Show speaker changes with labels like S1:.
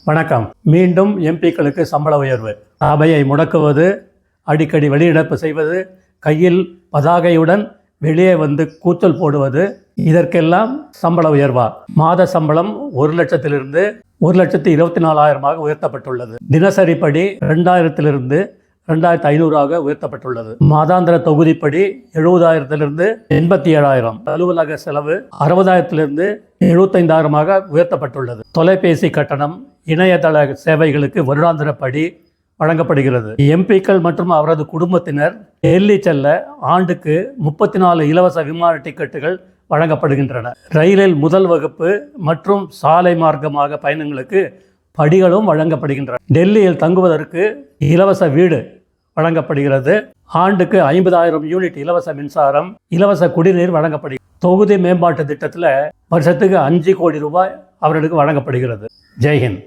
S1: வணக்கம். மீண்டும் எம்பிக்களுக்கு சம்பள உயர்வு. சபையை முடக்குவது, அடிக்கடி வெளியிடப்பு செய்வது, கையில் பதாகையுடன் வெளியே வந்து கூச்சல் போடுவது, இதற்கெல்லாம் சம்பள உயர்வா? மாத சம்பளம் 1,00,000 1,24,000 உயர்த்தப்பட்டுள்ளது. தினசரி படி 2,000 2,500 உயர்த்தப்பட்டுள்ளது. மாதாந்திர தொகுதிப்படி 70,000 87,000. அலுவலக செலவு 60,000 75,000 உயர்த்தப்பட்டுள்ளது. தொலைபேசி கட்டணம், இணையதள சேவைகளுக்கு வருடாந்திரப்படி வழங்கப்படுகிறது. எம்பிக்கள் மற்றும் அவரது குடும்பத்தினர் டெல்லி செல்ல ஆண்டுக்கு 34 இலவச விமான டிக்கெட்டுகள் வழங்கப்படுகின்றன. ரயிலில் முதல் வகுப்பு மற்றும் சாலை மார்க்கமாக பயணங்களுக்கு படிகளும் வழங்கப்படுகின்றன. டெல்லியில் தங்குவதற்கு இலவச வீடு வழங்கப்படுகிறது. ஆண்டுக்கு 50,000 யூனிட் இலவச மின்சாரம், இலவச குடிநீர் வழங்கப்படுகிறது. தொகுதி மேம்பாட்டு திட்டத்தில் வருஷத்துக்கு 5 கோடி ரூபாய் அவர்களுக்கு வழங்கப்படுகிறது. ஜெய்ஹிந்த்.